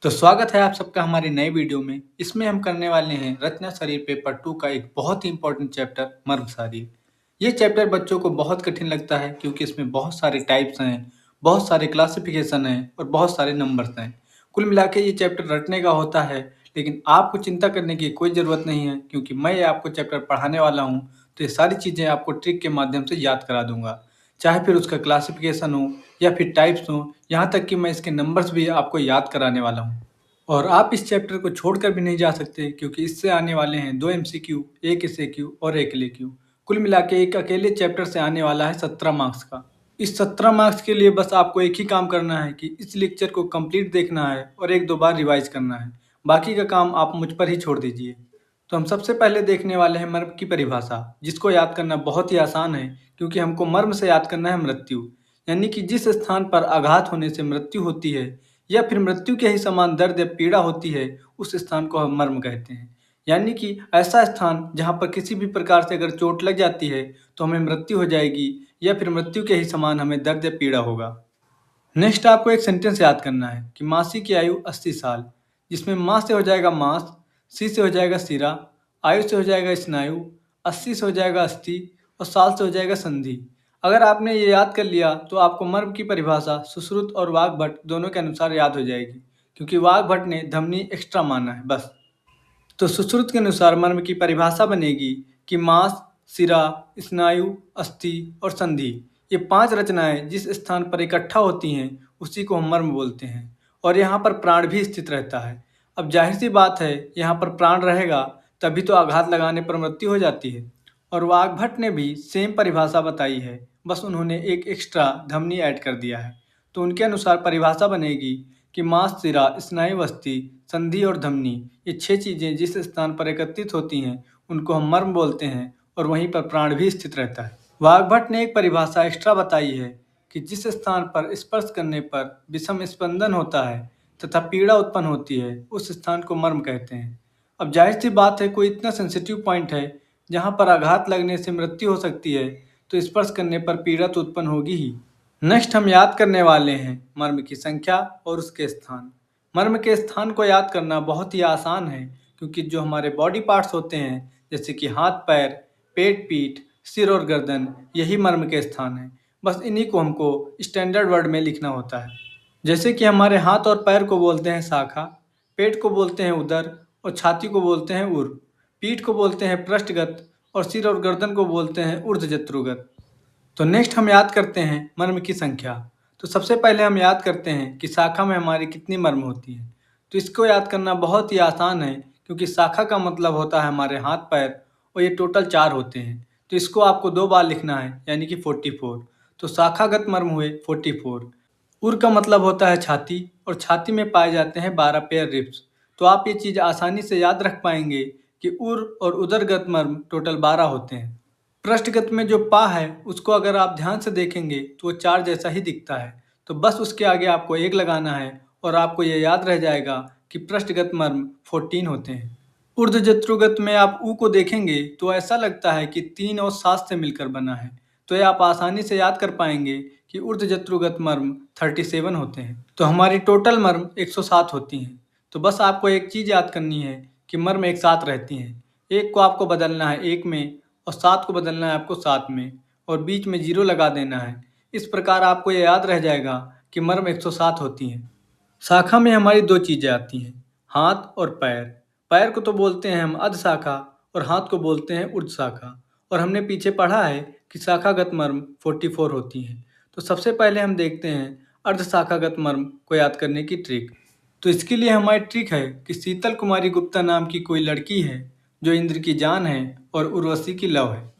तो स्वागत है आप सबका हमारी नई वीडियो में। इसमें हम करने वाले हैं रचना शरीर पेपर 2 का एक बहुत ही इंपॉर्टेंट चैप्टर मर्म शरीर। ये चैप्टर बच्चों को बहुत कठिन लगता है क्योंकि इसमें बहुत सारे टाइप्स हैं, बहुत सारे क्लासिफिकेशन हैं और बहुत सारे नंबर्स हैं। कुल मिला के ये चैप्टर रटने का होता है, लेकिन आपको चिंता करने की कोई ज़रूरत नहीं है क्योंकि मैं ये आपको चैप्टर पढ़ाने वाला हूँ, तो ये सारी चीज़ें आपको ट्रिक के माध्यम से याद करा दूंगा। चाहे फिर उसका क्लासिफिकेशन हो या फिर टाइप्स हो, यहाँ तक कि मैं इसके नंबर्स भी आपको याद कराने वाला हूँ। और आप इस चैप्टर को छोड़कर भी नहीं जा सकते क्योंकि इससे आने वाले हैं 2 एमसीक्यू, 1 एसएक्यू और 1 एलएक्यू। कुल मिला के एक अकेले चैप्टर से आने वाला है 17 मार्क्स का। इस 17 मार्क्स के लिए बस आपको एक ही काम करना है कि इस लेक्चर को कंप्लीट देखना है और 1-2 बार रिवाइज करना है। बाकी का काम आप मुझ पर ही छोड़ दीजिए। तो हम सबसे पहले देखने वाले हैं मर्म की परिभाषा, जिसको याद करना बहुत ही आसान है क्योंकि हमको मर्म से याद करना है मृत्यु। यानी कि जिस स्थान पर आघात होने से मृत्यु होती है या फिर मृत्यु के ही समान दर्द या पीड़ा होती है, उस स्थान को हम मर्म कहते हैं। यानी कि ऐसा स्थान जहाँ पर किसी भी प्रकार से अगर चोट लग जाती है तो हमें मृत्यु हो जाएगी या फिर मृत्यु के ही समान हमें दर्द या पीड़ा होगा। नेक्स्ट आपको एक सेंटेंस याद करना है कि मासी की आयु 80 साल, जिसमें माँ से हो जाएगा मांस, सी से हो जाएगा सिरा, आयु से हो जाएगा स्नायु, 80 से हो जाएगा अस्थि और साल से हो जाएगा संधि। अगर आपने ये याद कर लिया तो आपको मर्म की परिभाषा सुश्रुत और वाग्भट दोनों के अनुसार याद हो जाएगी, क्योंकि वाग्भट ने ध्वनि एक्स्ट्रा माना है बस। तो सुश्रुत के अनुसार मर्म की परिभाषा बनेगी कि मांस, सिरा, स्नायु, अस्थि और संधि, ये 5 रचनाएं जिस स्थान पर इकट्ठा होती हैं उसी को हम मर्म बोलते हैं। और यहाँ पर प्राण भी स्थित रहता है। अब जाहिर सी बात है, यहाँ पर प्राण रहेगा तभी तो आघात लगाने पर मृत्यु हो जाती है। और वाग्भट ने भी सेम परिभाषा बताई है, बस उन्होंने एक एक्स्ट्रा ध्वनि ऐड कर दिया है। तो उनके अनुसार परिभाषा बनेगी कि मांस, सिरा, स्नायु, अस्थि, संधि और धमनी, ये 6 चीज़ें जिस स्थान पर एकत्रित होती हैं उनको हम मर्म बोलते हैं और वहीं पर प्राण भी स्थित रहता है। वाग्भट ने एक परिभाषा एक्स्ट्रा बताई है कि जिस स्थान पर स्पर्श करने पर विषम स्पंदन होता है तथा पीड़ा उत्पन्न होती है, उस स्थान को मर्म कहते हैं। अब जाहिर सी बात है, कोई इतना सेंसिटिव पॉइंट है जहाँ पर आघात लगने से मृत्यु हो सकती है, तो स्पर्श करने पर पीड़ा तो उत्पन्न होगी ही। नेक्स्ट हम याद करने वाले हैं मर्म की संख्या और उसके स्थान। मर्म के स्थान को याद करना बहुत ही आसान है क्योंकि जो हमारे बॉडी पार्ट्स होते हैं जैसे कि हाथ पैर, पेट पीठ, सिर और गर्दन, यही मर्म के स्थान हैं। बस इन्हीं को हमको स्टैंडर्ड वर्ड में लिखना होता है। जैसे कि हमारे हाथ और पैर को बोलते हैं शाखा, पेट को बोलते हैं उदर और छाती को बोलते हैं उर, पीठ को बोलते हैं पृष्ठगत और सिर और गर्दन को बोलते हैं ऊर्ध्वजत्रुगत। तो नेक्स्ट हम याद करते हैं मर्म की संख्या। तो सबसे पहले हम याद करते हैं कि शाखा में हमारी कितनी मर्म होती हैं। तो इसको याद करना बहुत ही आसान है क्योंकि शाखा का मतलब होता है हमारे हाथ पैर, और ये टोटल 4 होते हैं। तो इसको आपको 2 बार लिखना है यानी कि 44। तो शाखागत मर्म हुए 44। उर का मतलब होता है छाती और छाती में पाए जाते हैं 12 पेयर रिब्स। तो आप ये चीज़ आसानी से याद रख पाएंगे कि उर और उदरगत मर्म टोटल 12 होते हैं। पृष्ठगत में जो पा है उसको अगर आप ध्यान से देखेंगे तो वो 4 जैसा ही दिखता है। तो बस उसके आगे आपको 1 लगाना है और आपको ये याद रह जाएगा कि पृष्ठगत मर्म 14 होते हैं। ऊर्ध्वजत्रुगत में आप ऊ को देखेंगे तो ऐसा लगता है कि 3 और 7 से मिलकर बना है। तो ये आप आसानी से याद कर पाएंगे कि ऊर्ध्वजत्रुगत मर्म 37 होते हैं। तो हमारी टोटल मर्म 107 होती हैं। तो बस आपको एक चीज़ याद करनी है कि मर्म एक साथ रहती हैं। एक को आपको बदलना है 1 में और 7 को बदलना है आपको 7 में और बीच में 0 लगा देना है। इस प्रकार आपको ये याद रह जाएगा कि मर्म 107 होती हैं। शाखा में हमारी 2 चीज़ें आती हैं, हाथ और पैर। पैर को तो बोलते हैं हम अध शाखा और हाथ को बोलते हैं ऊर्ध्व शाखा। और हमने पीछे पढ़ा है कि शाखागत मर्म 44 होती हैं। तो सबसे पहले हम देखते हैं अर्ध शाखागत मर्म को याद करने की ट्रिक। तो इसके लिए हमारी ट्रिक है कि शीतल कुमारी गुप्ता नाम की कोई लड़की है जो इंद्र की जान है और उर्वशी की लव है।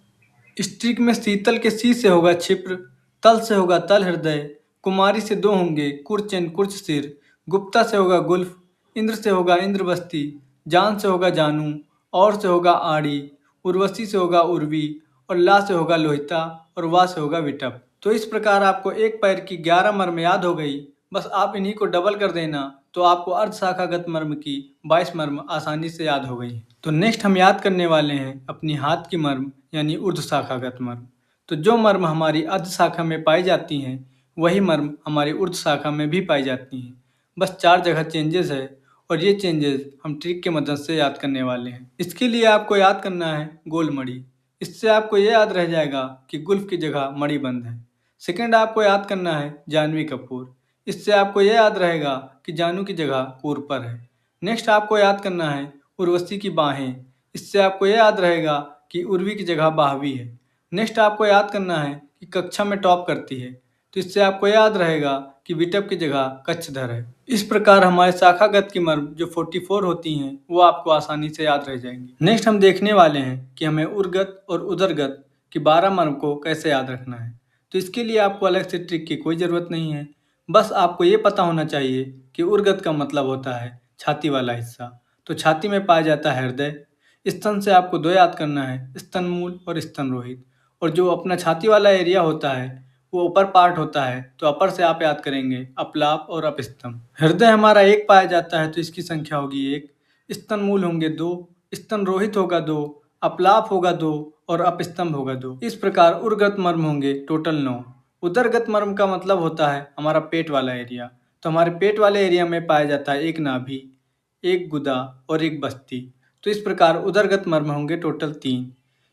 इस ट्रिक में शीतल के सी से होगा क्षिप्र, तल से होगा तल हृदय, कुमारी से 2 होंगे कुर्चन कुर्च सिर, गुप्ता से होगा गुल्फ, इंद्र से होगा इंद्रवस्ती, जान से होगा जानू, और से होगा आड़ी, उर्वशी से होगा उर्वी और ला से होगा लोहिता और वा से होगा विटप। तो इस प्रकार आपको एक पैर की 11 मर्म याद हो गई। बस आप इन्हीं को डबल कर देना तो आपको अर्ध शाखागत मर्म की 22 मर्म आसानी से याद हो गई। तो नेक्स्ट हम याद करने वाले हैं अपनी हाथ की मर्म यानी ऊर्ध्व शाखागत मर्म। तो जो मर्म हमारी अर्ध शाखा में पाई जाती हैं वही मर्म हमारी ऊर्ध्व शाखा में भी पाई जाती हैं। बस 4 जगह चेंजेस है और ये चेंजेस हम ट्रिक की मदद से याद करने वाले हैं। इसके लिए आपको याद करना है गोल मड़ी। इससे आपको ये याद रह जाएगा कि गुल्फ की जगह मणि बंद है। सेकंड आपको याद करना है जानवी कपूर। इससे आपको ये याद रहेगा कि जानू की जगह कूर पर है। नेक्स्ट आपको याद करना है उर्वशी की बाहें। इससे आपको ये याद रहेगा कि उर्वी की जगह बाहवी है। नेक्स्ट आपको याद करना है कि कक्षा में टॉप करती है, तो इससे आपको याद रहेगा कि विटप की जगह कच्छधर है। इस प्रकार हमारे शाखागत की मर्म जो 44 होती हैं वो आपको आसानी से याद रह जाएंगी। नेक्स्ट हम देखने वाले हैं कि हमें उर्गत और उदरगत की 12 मर्म को कैसे याद रखना है। तो इसके लिए आपको अलग से ट्रिक की कोई ज़रूरत नहीं है। बस आपको ये पता होना चाहिए कि उर्गत का मतलब होता है छाती वाला हिस्सा। तो छाती में पाया जाता है हृदय। स्तन से आपको 2 याद करना है, स्तनमूल और स्तनरोहित। और जो अपना छाती वाला एरिया होता है वो अपर पार्ट होता है, तो अपर से आप याद करेंगे अपलाप और अपस्तंभ। हृदय हमारा 1 पाया जाता है तो इसकी संख्या होगी 1। स्तनमूल होंगे 2, स्तनरोहित होगा 2, अपलाप होगा 2 और अपस्तंभ होगा 2। इस प्रकार उर्गत मर्म होंगे टोटल 9। उदरगत मर्म का मतलब होता है हमारा पेट वाला एरिया। तो हमारे पेट वाले एरिया में पाया जाता है 1 नाभि, 1 गुदा और 1 बस्ती। तो इस प्रकार उदरगत मर्म होंगे टोटल 3।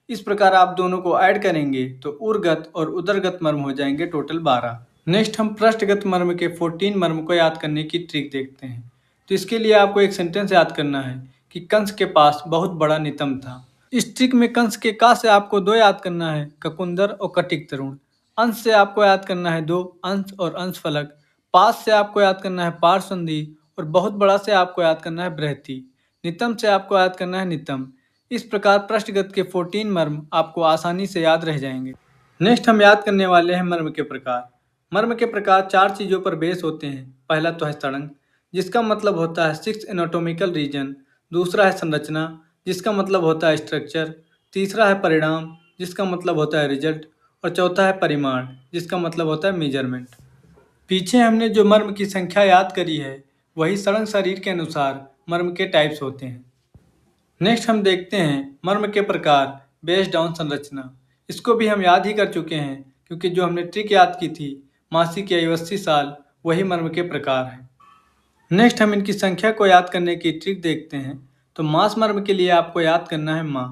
इस प्रकार आप दोनों को ऐड करेंगे तो उर्गत और उदरगत मर्म हो जाएंगे टोटल 12। नेक्स्ट हम पृष्ठगत मर्म के 14 मर्म को याद करने की ट्रिक देखते हैं। तो इसके लिए आपको एक सेंटेंस याद करना है कि कंस के पास बहुत बड़ा नितंब था। इस ट्रिक में कंस के का से आपको 2 याद करना है, ककुंदर और कटिक तरुण। अंश से आपको याद करना है 2, अंश और अंशफलक। पास से आपको याद करना है पार्श्वसंधि और बहुत बड़ा से आपको याद करना है बृहति। नितंब से आपको याद करना है नितंब। इस प्रकार पृष्ठगत के 14 मर्म आपको आसानी से याद रह जाएंगे। नेक्स्ट हम याद करने वाले हैं मर्म के प्रकार। मर्म के प्रकार 4 चीज़ों पर बेस होते हैं। पहला तो है सड़ंग, जिसका मतलब होता है 6 एनाटॉमिकल रीजन। दूसरा है संरचना, जिसका मतलब होता है स्ट्रक्चर। तीसरा है परिणाम, जिसका मतलब होता है रिजल्ट। और चौथा है परिमाण, जिसका मतलब होता है मेजरमेंट। पीछे हमने जो मर्म की संख्या याद करी है वही सड़ंग शरीर के अनुसार मर्म के टाइप्स होते हैं। नेक्स्ट हम देखते हैं मर्म के प्रकार बेस डाउन संरचना। इसको भी हम याद ही कर चुके हैं क्योंकि जो हमने ट्रिक याद की थी मासिक की आयु 80 साल, वही मर्म के प्रकार हैं। नेक्स्ट हम इनकी संख्या को याद करने की ट्रिक देखते हैं। तो मास मर्म के लिए आपको याद करना है माँ।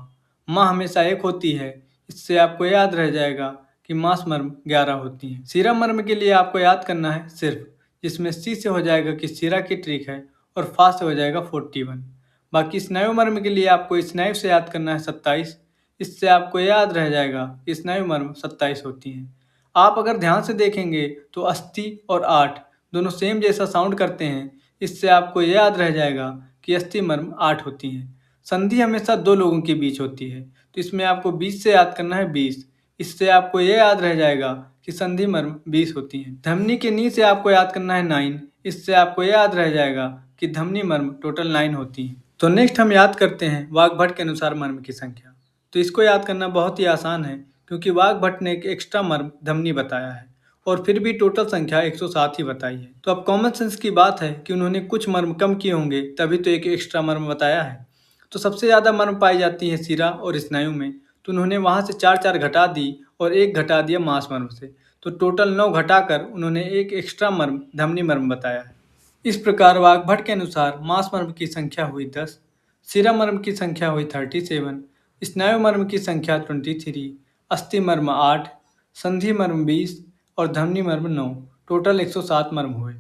माँ हमेशा 1 होती है, इससे आपको याद रह जाएगा कि मास मर्म 11 होती हैं। सिरा मर्म के लिए आपको याद करना है सिर्फ, जिसमें सी से हो जाएगा कि सिरा की ट्रिक है और फा से हो जाएगा 41। बाकी स्नायु मर्म के लिए आपको स्नायु से याद करना है 27। इससे आपको याद रह जाएगा कि स्नायु मर्म 27 होती हैं। आप अगर ध्यान से देखेंगे तो अस्थि और 8 दोनों सेम जैसा साउंड करते हैं। इससे आपको याद रह जाएगा कि अस्थि मर्म 8 होती हैं। संधि हमेशा 2 लोगों के बीच होती है, तो इसमें आपको 20 से याद करना है 20। इससे आपको ये याद रह जाएगा कि संधि मर्म 20 होती हैं। धमनी के नी से आपको याद करना है 9। इससे आपको याद रह जाएगा कि धमनी मर्म टोटल 9 होती हैं। तो नेक्स्ट हम याद करते हैं वाग्भट के अनुसार मर्म की संख्या। तो इसको याद करना बहुत ही आसान है क्योंकि वाग्भट ने एक एक्स्ट्रा मर्म धमनी बताया है और फिर भी टोटल संख्या 107 ही बताई है। तो अब कॉमन सेंस की बात है कि उन्होंने कुछ मर्म कम किए होंगे तभी तो एक एक्स्ट्रा मर्म बताया है। तो सबसे ज़्यादा मर्म पाई जाती है सिरा और स्नायु में, तो उन्होंने वहाँ से 4 घटा दी और 1 घटा दिया मांस मर्म से। तो टोटल 9 घटाकर उन्होंने एक एक्स्ट्रा मर्म धमनी मर्म बताया है। इस प्रकार वाग्भट के अनुसार मांस मर्म की संख्या हुई 10, सिरा मर्म की संख्या हुई 37, स्नायु मर्म की संख्या 23, अस्थि मर्म 8, संधि मर्म 20 और धमनी मर्म 9। टोटल 107 मर्म हुए।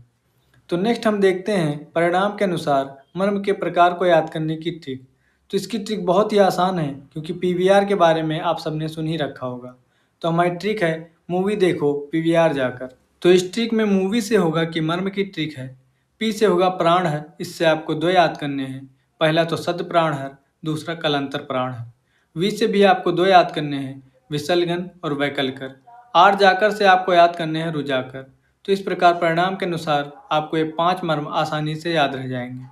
तो नेक्स्ट हम देखते हैं परिणाम के अनुसार मर्म के प्रकार को याद करने की ट्रिक। तो इसकी ट्रिक बहुत ही आसान है क्योंकि पीवीआर के बारे में आप सबने सुन ही रखा होगा। तो हमारी ट्रिक है मूवी देखो पीवीआर जाकर। तो इस ट्रिक में मूवी से होगा कि मर्म की ट्रिक है। पी से होगा प्राण है, इससे आपको 2 याद करने हैं। पहला तो सद प्राण है, दूसरा कलांतर प्राण है। वी से भी आपको 2 याद करने हैं, विसलगन और वैकलकर। आर जाकर से आपको याद करने हैं रुजाकर। तो इस प्रकार परिणाम के अनुसार आपको ये 5 मर्म आसानी से याद रह जाएंगे।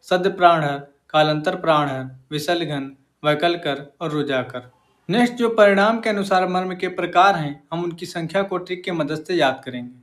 सद प्राणहर, कालांतर प्राणहर, विसलगन, वैकलकर और रुजाकर। नेक्स्ट जो परिणाम के अनुसार मर्म के प्रकार हैं हम उनकी संख्या को ट्रिक की मदद से याद करेंगे।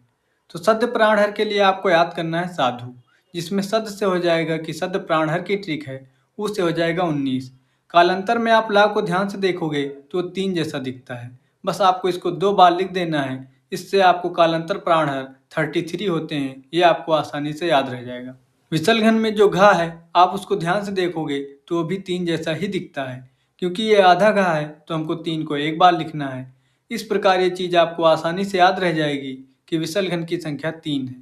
तो सद प्राणहर के लिए आपको याद करना है साधु, जिसमें सद से हो जाएगा कि सद प्राणहर की ट्रिक है, उ से हो जाएगा 19। कालांतर में आप ला को ध्यान से देखोगे तो 3 जैसा दिखता है, बस आपको इसको 2 बार लिख देना है। इससे आपको कालांतर प्राणहर 33 होते हैं, ये आपको आसानी से याद रह जाएगा। विसलघन में जो घा है, आप उसको ध्यान से देखोगे तो वो भी 3 जैसा ही दिखता है। क्योंकि ये आधा घा है तो हमको 3 को एक बार लिखना है। इस प्रकार ये चीज़ आपको आसानी से याद रह जाएगी कि विसलघन की संख्या 3 है।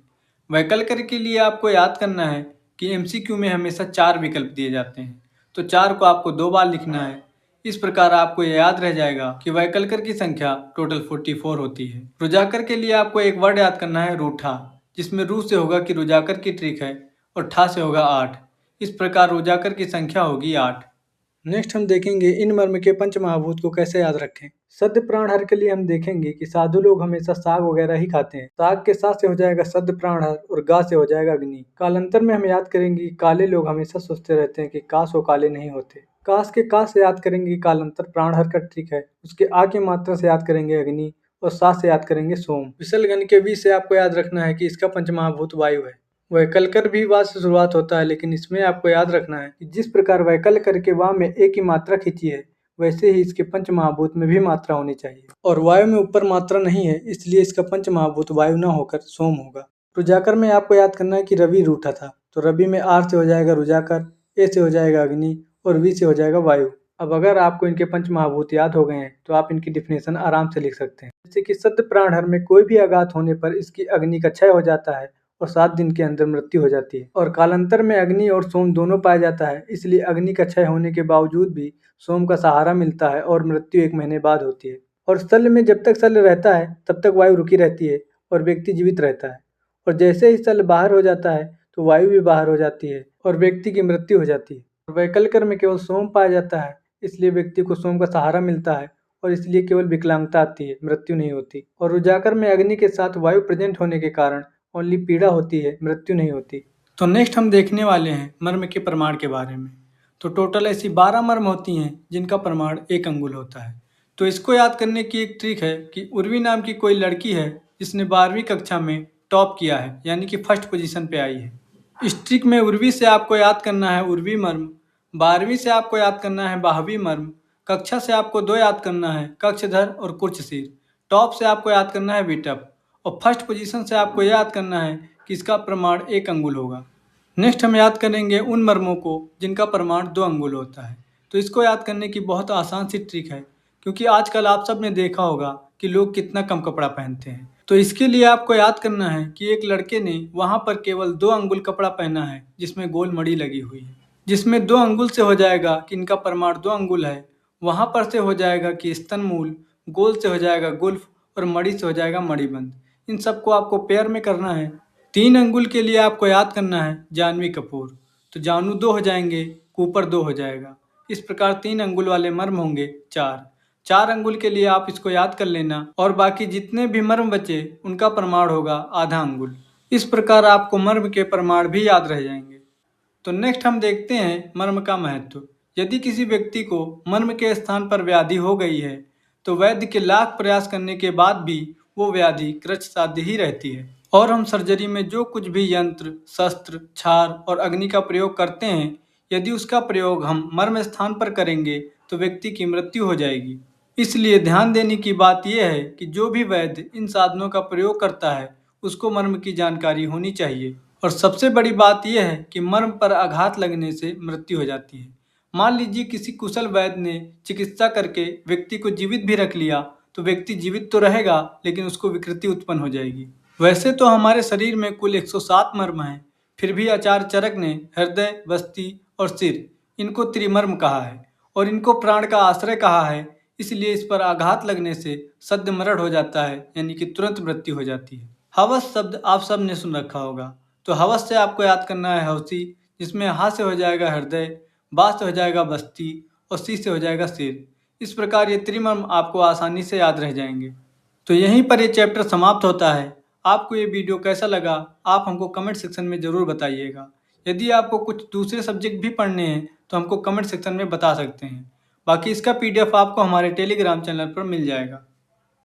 वैकल्पिक के लिए आपको याद करना है कि एमसीक्यू में हमेशा 4 विकल्प दिए जाते हैं, तो 4 को आपको 2 बार लिखना है। इस प्रकार आपको ये याद रह जाएगा कि वैकल्पिक की संख्या टोटल 44 होती है। रुजाकर के लिए आपको एक वर्ड याद करना है रूठा, जिसमें रू से होगा कि रुजाकर की ट्रिक है और ठा से होगा 8। इस प्रकार रुजाकर की संख्या होगी 8। नेक्स्ट हम देखेंगे इन मर्म के पंच महाभूत को कैसे याद रखें। सद्य प्राणहर के लिए हम देखेंगे कि साधु लोग हमेशा साग वगैरह ही खाते हैं। साग के साथ से हो जाएगा सद्य प्राणहर और गा से हो जाएगा अग्नि। कालांतर में हम याद करेंगे कि काले लोग हमेशा सोचते रहते हैं कि काश वो काले नहीं होते। काश के का से याद करेंगे कि कालांतर प्राणहर का ट्रिक है। उसके आ की मात्रा से याद करेंगे अग्नि और सा से याद करेंगे सोम। विसलगन के वी से आपको याद रखना है कि इसका पंचमहाभूत वायु है। वैकल्कर भी वा से शुरुआत होता है, लेकिन इसमें आपको याद रखना है कि जिस प्रकार वैकल्कर के वा में एक की मात्रा खींची है, वैसे ही इसके पंच महाभूत में भी मात्रा होनी चाहिए। और वायु में ऊपर मात्रा नहीं है, इसलिए इसका पंच महाभूत वायु न होकर सोम होगा। रुजाकर में आपको याद करना है कि रवि रूठा था, तो रवि में आर से हो जाएगा रुजाकर, ए से हो जाएगा अग्नि और वी से हो जाएगा वायु। अब अगर आपको इनके पंच महाभूत याद हो गए हैं तो आप इनकी डिफिनेशन आराम से लिख सकते हैं। जैसे कि सद्य प्राणहर में कोई भी आघात होने पर इसकी अग्नि का क्षय हो जाता है और 7 दिन के अंदर मृत्यु हो जाती है। और कालांतर में अग्नि और सोम दोनों पाया जाता है, इसलिए अग्नि का क्षय होने के बावजूद भी सोम का सहारा मिलता है और मृत्यु 1 महीने बाद होती है। और शल्य में जब तक शल्य रहता है तब तक वायु रुकी रहती है और व्यक्ति जीवित रहता है। और जैसे ही शल्य बाहर हो जाता है तो वायु भी बाहर हो जाती है और व्यक्ति की मृत्यु हो जाती है। और वैकल्कर में केवल सोम पाया जाता है, इसलिए व्यक्ति को सोम का सहारा मिलता है और इसलिए केवल विकलांगता आती है, मृत्यु नहीं होती। और रुजाकर में अग्नि के साथ वायु प्रेजेंट होने के कारण ओनली पीड़ा होती है, मृत्यु नहीं होती। तो नेक्स्ट हम देखने वाले हैं मर्म के प्रमाण के बारे में। तो टोटल ऐसी 12 मर्म होती हैं जिनका प्रमाण 1 अंगुल होता है। तो इसको याद करने की एक ट्रिक है कि उर्वी नाम की कोई लड़की है जिसने 12वीं कक्षा में टॉप किया है, यानी कि फर्स्ट पोजीशन पे आई है। इस ट्रिक में उर्वी से आपको याद करना है उर्वी मर्म, 12वीं से आपको याद करना है बाहवी मर्म, कक्षा से आपको 2 याद करना है कक्षधर और कुर्चशीर, टॉप से आपको याद करना है विटप और फर्स्ट पोजीशन से आपको याद करना है कि इसका प्रमाण 1 अंगुल होगा। नेक्स्ट हम याद करेंगे उन मर्मों को जिनका प्रमाण 2 अंगुल होता है। तो इसको याद करने की बहुत आसान सी ट्रिक है, क्योंकि आजकल आप सब ने देखा होगा कि लोग कितना कम कपड़ा पहनते हैं। तो इसके लिए आपको याद करना है कि एक लड़के ने वहाँ पर केवल 2 अंगुल कपड़ा पहना है जिसमें गोल मड़ी लगी हुई है, जिसमें 2 अंगुल से हो जाएगा कि इनका प्रमाण 2 अंगुल है। वहाँ पर से हो जाएगा कि स्तनमूल, गोल से हो जाएगा गुल्फ और मड़ी से हो जाएगा मणिबंध। इन सबको आपको पेयर में करना है। 3 अंगुल के लिए आपको याद करना है जानवी कपूर, तो जानू 2 हो जाएंगे, कूपर 2 हो जाएगा। इस प्रकार 3 अंगुल वाले मर्म होंगे 4। 4 अंगुल के लिए आप इसको याद कर लेना और बाकी जितने भी मर्म बचे उनका प्रमाण होगा आधा अंगुल। इस प्रकार आपको मर्म के प्रमाण भी याद रह जाएंगे। तो नेक्स्ट हम देखते हैं मर्म का महत्व। यदि किसी व्यक्ति को मर्म के स्थान पर व्याधि हो गई है तो वैद्य के लाख प्रयास करने के बाद भी वो व्याधि कृच साध्य ही रहती है। और हम सर्जरी में जो कुछ भी यंत्र, शस्त्र, क्षार और अग्नि का प्रयोग करते हैं, यदि उसका प्रयोग हम मर्म स्थान पर करेंगे तो व्यक्ति की मृत्यु हो जाएगी। इसलिए ध्यान देने की बात यह है कि जो भी वैद्य इन साधनों का प्रयोग करता है उसको मर्म की जानकारी होनी चाहिए। और सबसे बड़ी बात यह है कि मर्म पर आघात लगने से मृत्यु हो जाती है। मान लीजिए किसी कुशल वैद्य ने चिकित्सा करके व्यक्ति को जीवित भी रख लिया, तो व्यक्ति जीवित तो रहेगा लेकिन उसको विकृति उत्पन्न हो जाएगी। वैसे तो हमारे शरीर में कुल 107 मर्म हैं, फिर भी आचार्य चरक ने हृदय, बस्ती और सिर इनको त्रिमर्म कहा है और इनको प्राण का आश्रय कहा है। इसलिए इस पर आघात लगने से सद्य मरण हो जाता है, यानी कि तुरंत मृत्यु हो जाती है। हवस शब्द आप सब ने सुन रखा होगा, तो हवस से आपको याद करना है हवसी, जिसमें हा से हो जाएगा हृदय, बा से हो जाएगा बस्ती और सी से हो जाएगा सिर। इस प्रकार ये त्रिमर्म आपको आसानी से याद रह जाएंगे। तो यहीं पर ये चैप्टर समाप्त होता है। आपको ये वीडियो कैसा लगा आप हमको कमेंट सेक्शन में ज़रूर बताइएगा। यदि आपको कुछ दूसरे सब्जेक्ट भी पढ़ने हैं तो हमको कमेंट सेक्शन में बता सकते हैं। बाकी इसका PDF आपको हमारे टेलीग्राम चैनल पर मिल जाएगा।